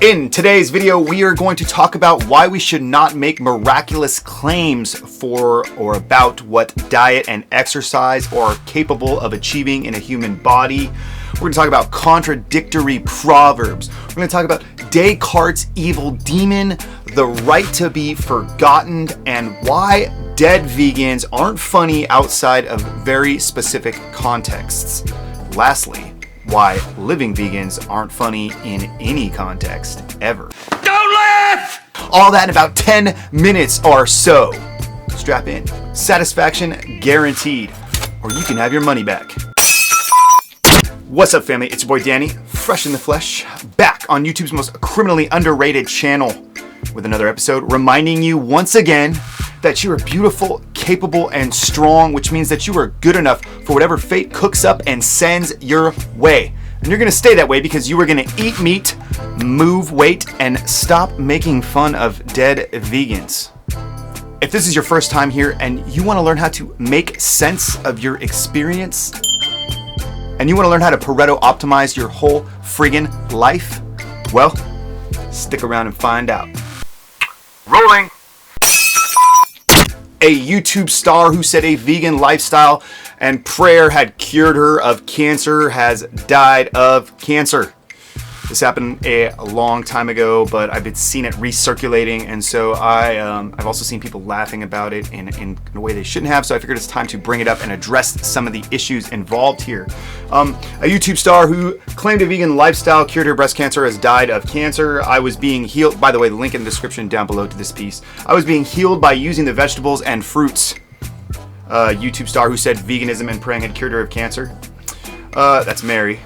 In today's video, we are going to talk about why we should not make miraculous claims for or about what diet and exercise are capable of achieving in a human body. We're going to talk about contradictory proverbs. We're going to talk about Descartes' evil demon, the right to be forgotten, and why dead vegans aren't funny outside of very specific contexts. Lastly, why living vegans aren't funny in any context ever. Don't laugh! All that in about 10 minutes or so. Strap in. Satisfaction guaranteed, or you can have your money back. What's up, family? It's your boy Danny, fresh in the flesh, back on YouTube's most criminally underrated channel with another episode, reminding you once again that you are beautiful, capable, and strong, which means that you are good enough for whatever fate cooks up and sends your way. And you're gonna stay that way because you are gonna eat meat, move weight, and stop making fun of dead vegans. If this is your first time here and you wanna learn how to make sense of your experience, and you wanna learn how to Pareto optimize your whole friggin' life, well, stick around and find out. Rolling! A YouTube star who said a vegan lifestyle and prayer had cured her of cancer has died of cancer. This happened a long time ago, but I've been seeing it recirculating, and so I've also seen people laughing about it in a way they shouldn't have, so I figured it's time to bring it up and address some of the issues involved here. A YouTube star who claimed a vegan lifestyle cured her breast cancer has died of cancer. I was being healed, by the way, the link in the description down below to this piece. I was being healed by using the vegetables and fruits. YouTube star who said veganism and praying had cured her of cancer. That's Mary.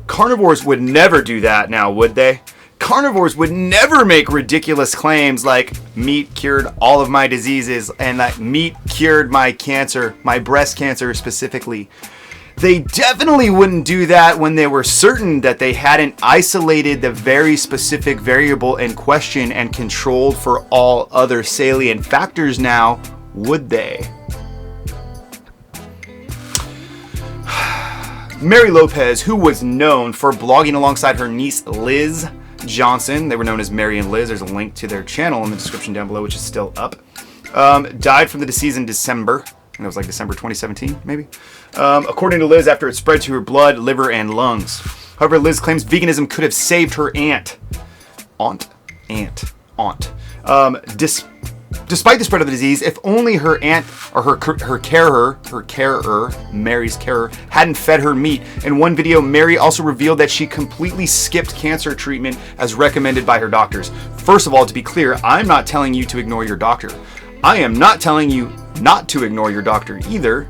Carnivores would never do that now, would they? Carnivores would never make ridiculous claims like meat cured all of my diseases and that meat cured my cancer, my breast cancer specifically. They definitely wouldn't do that when they were certain that they hadn't isolated the very specific variable in question and controlled for all other salient factors now, would they? Mary Lopez, who was known for blogging alongside her niece Liz Johnson, they were known as Mary and Liz, there's a link to their channel in the description down below, which is still up, died from the disease in December. And it was like December 2017, maybe. According to Liz, after it spread to her blood, liver, and lungs. However, Liz claims veganism could have saved her aunt. Despite the spread of the disease, if only her aunt or her carer, Mary's carer, hadn't fed her meat. In one video, Mary also revealed that she completely skipped cancer treatment as recommended by her doctors. First of all, to be clear, I'm not telling you to ignore your doctor. I am not telling you not to ignore your doctor either.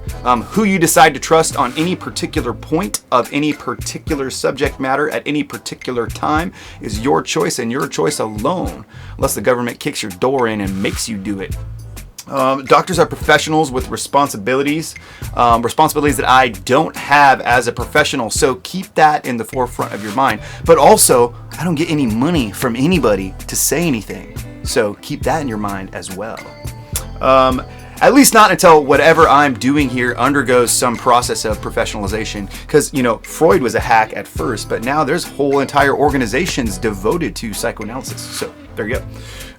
Who you decide to trust on any particular point of any particular subject matter at any particular time is your choice and your choice alone, unless the government kicks your door in and makes you do it. Doctors are professionals with responsibilities that I don't have as a professional, so keep that in the forefront of your mind. But also, I don't get any money from anybody to say anything, so keep that in your mind as well. At least not until whatever I'm doing here undergoes some process of professionalization. Because, you know, Freud was a hack at first, but now there's whole entire organizations devoted to psychoanalysis. So, there you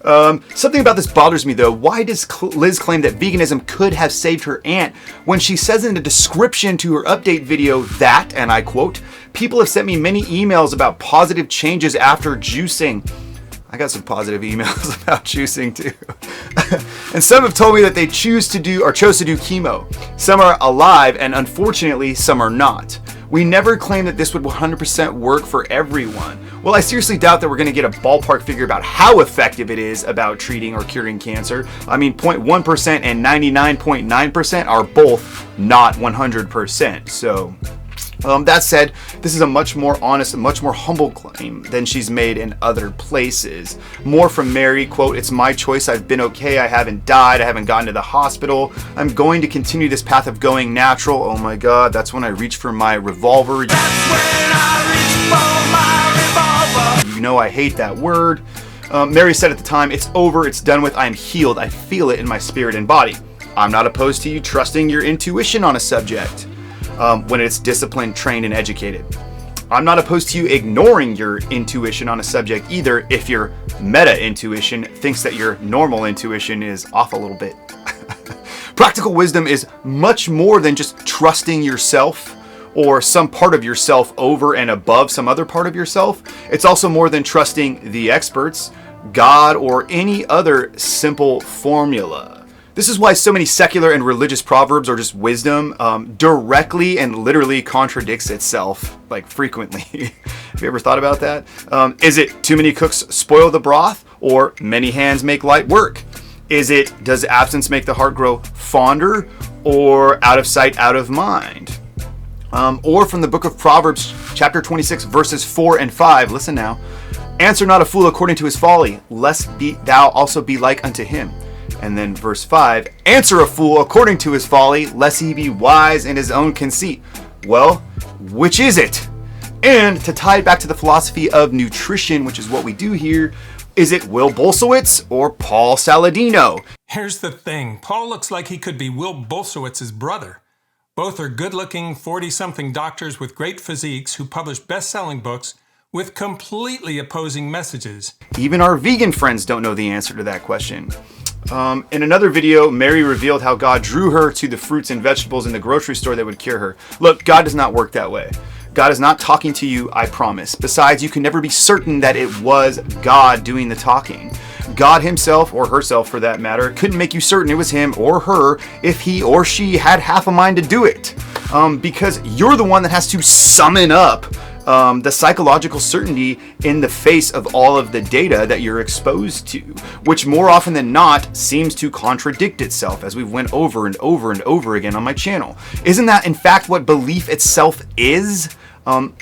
go. Something about this bothers me, though. Why does Liz claim that veganism could have saved her aunt when she says in the description to her update video that, and I quote, "People have sent me many emails about positive changes after juicing." I got some positive emails about juicing too. And some have told me that they chose to do chemo. Some are alive, and unfortunately, some are not. We never claimed that this would 100% work for everyone. Well, I seriously doubt that we're going to get a ballpark figure about how effective it is about treating or curing cancer. I mean, 0.1% and 99.9% are both not 100%. So, that said, this is a much more honest and much more humble claim than she's made in other places. More from Mary, quote, "It's my choice. I've been okay. I haven't died. I haven't gotten to the hospital. I'm going to continue this path of going natural." Oh my God, that's when I reach for my revolver. That's when I reach for my revolver. You know I hate that word. Mary said at the time, "It's over. It's done with. I'm healed. I feel it in my spirit and body." I'm not opposed to you trusting your intuition on a subject when it's disciplined, trained, and educated. I'm not opposed to you ignoring your intuition on a subject either if your meta-intuition thinks that your normal intuition is off a little bit. Practical wisdom is much more than just trusting yourself or some part of yourself over and above some other part of yourself. It's also more than trusting the experts, God, or any other simple formula. This is why so many secular and religious proverbs or just wisdom directly and literally contradicts itself, like frequently. Have you ever thought about that? Is it too many cooks spoil the broth, or many hands make light work? Is it does absence make the heart grow fonder, or out of sight, out of mind? Or from the book of Proverbs, chapter 26, verses 4 and 5, listen now. Answer not a fool according to his folly, lest thou also be like unto him. And then verse 5, answer a fool according to his folly, lest he be wise in his own conceit. Well, which is it? And to tie it back to the philosophy of nutrition, which is what we do here, is it 𝑊𝙚𝙚𝙧𝙀 or Paul Saladino? Here's the thing. Paul looks like he could be 𝑊𝙚𝙚𝙧𝙀's brother. Both are good-looking 40-something doctors with great physiques who publish best-selling books with completely opposing messages. Even our vegan friends don't know the answer to that question. In another video, Mary revealed how God drew her to the fruits and vegetables in the grocery store that would cure her. Look, God does not work that way. God is not talking to you, I promise. Besides, you can never be certain that it was God doing the talking. God himself, or herself for that matter, couldn't make you certain it was him or her if he or she had half a mind to do it. Because you're the one that has to summon up the psychological certainty in the face of all of the data that you're exposed to, which more often than not seems to contradict itself, as we've went over and over and over again on my channel. Isn't that in fact what belief itself is?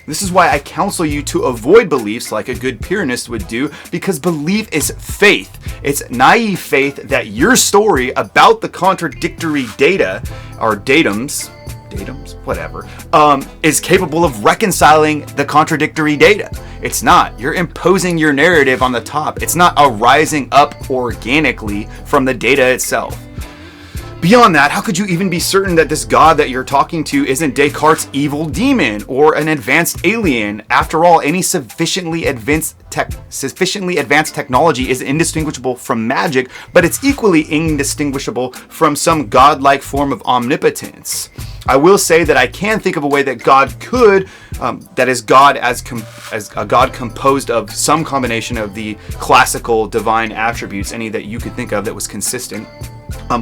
This is why I counsel you to avoid beliefs like a good Pyrrhonist would do, because belief is faith. It's naive faith that your story about the contradictory data, or datums, whatever, is capable of reconciling the contradictory data. It's not. You're imposing your narrative on the top. It's not arising up organically from the data itself. Beyond that, how could you even be certain that this God that you're talking to isn't Descartes' evil demon or an advanced alien? After all, any sufficiently advanced technology is indistinguishable from magic, but it's equally indistinguishable from some godlike form of omnipotence. I will say that I can think of a way that God could, that is God as a God composed of some combination of the classical divine attributes, any that you could think of that was consistent,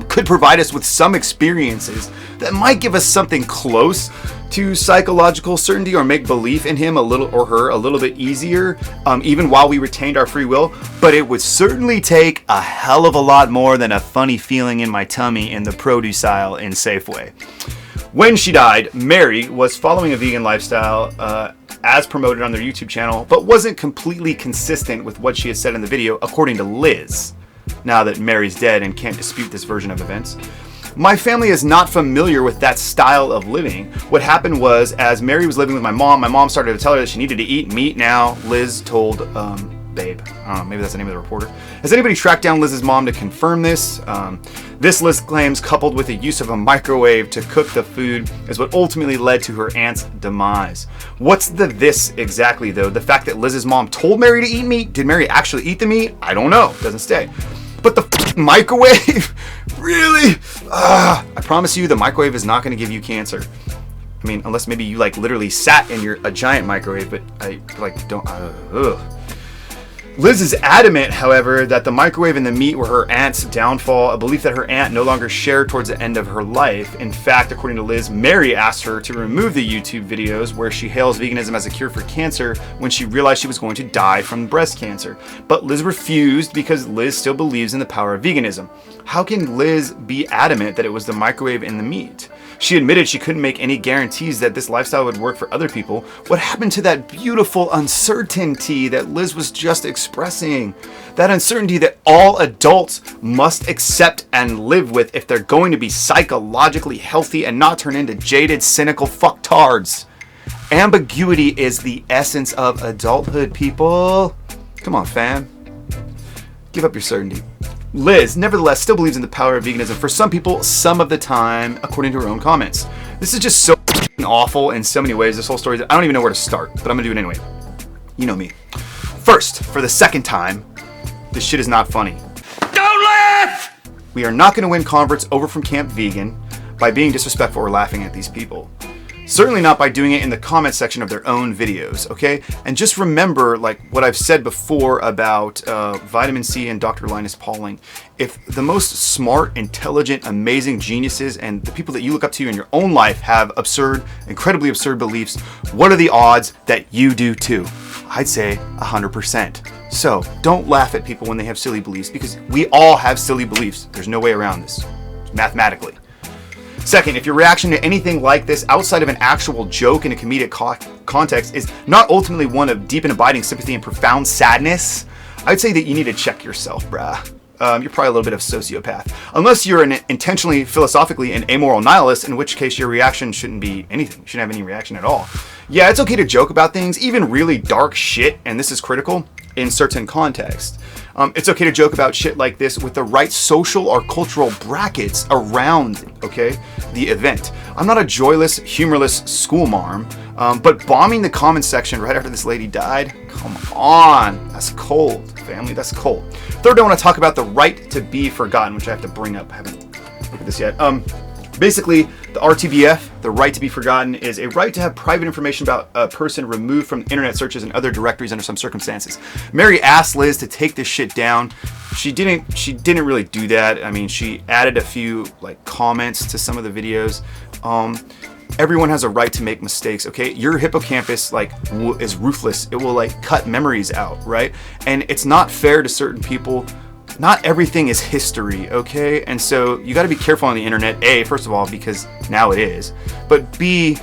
could provide us with some experiences that might give us something close to psychological certainty or make belief in him a little or her a little bit easier, even while we retained our free will. But it would certainly take a hell of a lot more than a funny feeling in my tummy in the produce aisle in Safeway. When she died, Mary was following a vegan lifestyle as promoted on their YouTube channel, but wasn't completely consistent with what she had said in the video, according to Liz. Now that Mary's dead and can't dispute this version of events. My family is not familiar with that style of living. What happened was, as Mary was living with my mom started to tell her that she needed to eat meat now. Liz told Babe, I don't know, maybe that's the name of the reporter. Has anybody tracked down Liz's mom to confirm this? This, Liz claims, coupled with the use of a microwave to cook the food, is what ultimately led to her aunt's demise. What's the this exactly, though? The fact that Liz's mom told Mary to eat meat? Did Mary actually eat the meat? I don't know. Doesn't stay. But the microwave? Really? I promise you the microwave is not going to give you cancer. I mean, unless maybe you like literally sat in a giant microwave, but I like don't. Liz is adamant, however, that the microwave and the meat were her aunt's downfall, a belief that her aunt no longer shared towards the end of her life. In fact, according to Liz, Mary asked her to remove the YouTube videos where she hails veganism as a cure for cancer when she realized she was going to die from breast cancer. But Liz refused because Liz still believes in the power of veganism. How can Liz be adamant that it was the microwave and the meat? She admitted she couldn't make any guarantees that this lifestyle would work for other people. What happened to that beautiful uncertainty that Liz was just expressing? That uncertainty that all adults must accept and live with if they're going to be psychologically healthy and not turn into jaded, cynical fucktards. Ambiguity is the essence of adulthood, people. Come on, fam. Give up your certainty. Liz, nevertheless, still believes in the power of veganism for some people, some of the time, according to her own comments. This is just so awful in so many ways, this whole story, I don't even know where to start, but I'm gonna do it anyway. You know me. First, for the second time, this shit is not funny. Don't laugh! We are not gonna win converts over from Camp Vegan by being disrespectful or laughing at these people. Certainly not by doing it in the comment section of their own videos, okay? And just remember, like what I've said before about vitamin C and Dr. Linus Pauling. If the most smart, intelligent, amazing geniuses and the people that you look up to in your own life have absurd, incredibly absurd beliefs, what are the odds that you do too? I'd say 100%. So don't laugh at people when they have silly beliefs, because we all have silly beliefs. There's no way around this, mathematically. Second, if your reaction to anything like this outside of an actual joke in a comedic context is not ultimately one of deep and abiding sympathy and profound sadness, I'd say that you need to check yourself, bruh. You're probably a little bit of a sociopath. Unless you're an intentionally, philosophically, an amoral nihilist, in which case your reaction shouldn't be anything. You shouldn't have any reaction at all. Yeah, it's okay to joke about things, even really dark shit, and this is critical, in certain contexts. It's okay to joke about shit like this with the right social or cultural brackets around, okay, the event. I'm not a joyless, humorless schoolmarm, but bombing the comment section right after this lady died, come on, that's cold, family, that's cold. Third, I want to talk about the right to be forgotten, which I have to bring up. I haven't looked at this yet. Basically, the RTBF, the right to be forgotten, is a right to have private information about a person removed from internet searches and other directories under some circumstances. Mary asked Liz to take this shit down. She didn't really do that. I mean, she added a few like comments to some of the videos. Everyone has a right to make mistakes, okay? Your hippocampus like is ruthless. It will like cut memories out, right? And it's not fair to certain people. Not everything is history, okay? And so you got to be careful on the internet. A, first of all, because now it is. But B,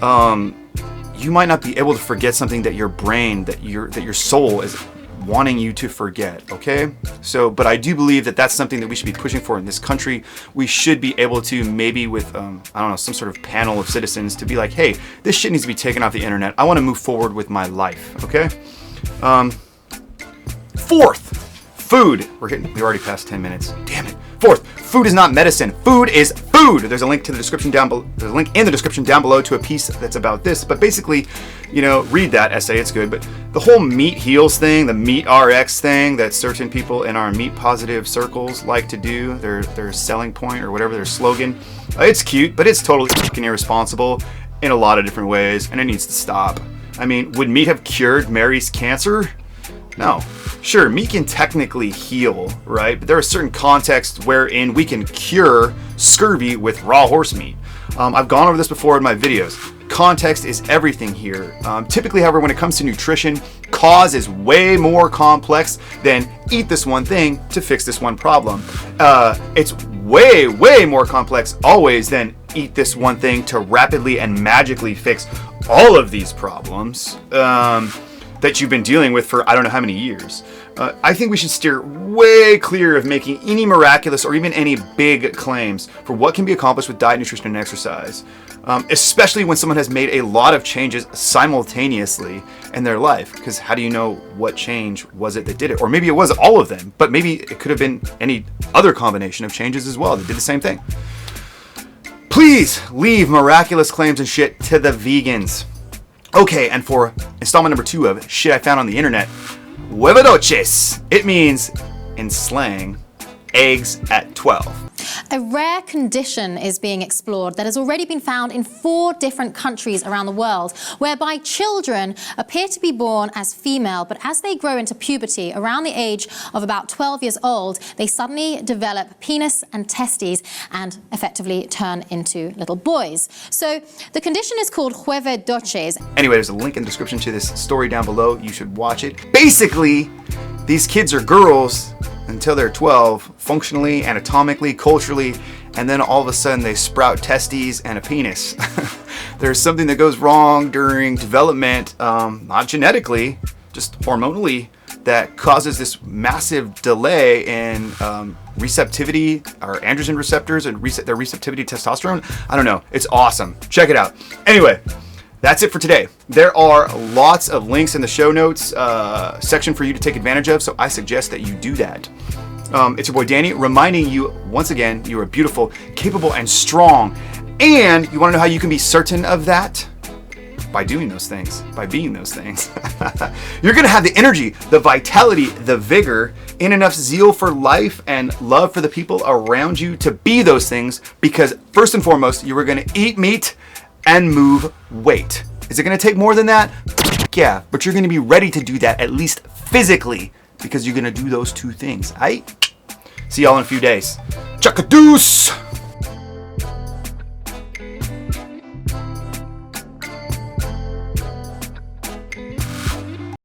you might not be able to forget something that your brain, that your soul is wanting you to forget, okay? So, but I do believe that that's something that we should be pushing for in this country. We should be able to maybe with, I don't know, some sort of panel of citizens to be like, hey, this shit needs to be taken off the internet. I want to move forward with my life, okay? Fourth. Food. We already passed 10 minutes. Damn it. Fourth, food is not medicine. Food is food. There's a link to the description down below. There's a link in the description down below to a piece that's about this. But basically, you know, read that essay. It's good. But the whole meat heals thing, the meat RX thing that certain people in our meat positive circles like to do, their selling point or whatever, their slogan. It's cute, but it's totally fucking irresponsible in a lot of different ways, and it needs to stop. I mean, would meat have cured Mary's cancer? No. Sure, meat can technically heal, right? But there are certain contexts wherein we can cure scurvy with raw horse meat. I've gone over this before in my videos. Context is everything here. Typically, however, when it comes to nutrition, cause is way more complex than eat this one thing to fix this one problem. It's way, way more complex always than eat this one thing to rapidly and magically fix all of these problems. That you've been dealing with for I don't know how many years. I think we should steer way clear of making any miraculous or even any big claims for what can be accomplished with diet, nutrition, and exercise, especially when someone has made a lot of changes simultaneously in their life. Because how do you know what change was it that did it? Or maybe it was all of them, but maybe it could have been any other combination of changes as well that did the same thing. Please leave miraculous claims and shit to the vegans. Okay, and for installment number 2 of shit I found on the internet, Güevedoces. It means, in slang, eggs at 12. A rare condition is being explored that has already been found in 4 different countries around the world, whereby children appear to be born as female, but as they grow into puberty, around the age of about 12 years old, they suddenly develop penis and testes and effectively turn into little boys. So the condition is called Güevedoces. Anyway, there's a link in the description to this story down below. You should watch it. Basically, these kids are girls until they're 12, functionally, anatomically, culturally, and then all of a sudden they sprout testes and a penis. There's something that goes wrong during development, not genetically, just hormonally, that causes this massive delay in receptivity, or androgen receptors, and their receptivity to testosterone. I don't know. It's awesome. Check it out. Anyway, that's it for today. There are lots of links in the show notes section for you to take advantage of, so I suggest that you do that. It's your boy Danny reminding you once again, you are beautiful, capable, and strong, And you want to know how you can be certain of that? By doing those things, by being those things. You're going to have the energy, the vitality, the vigor, and enough zeal for life and love for the people around you to be those things, because first and foremost, you are going to eat meat and move weight. Is it going to take more than that? Yeah, but you're going to be ready to do that, at least physically, because you're going to do those two things. Aight? See y'all in a few days. Chuck-a-deuce!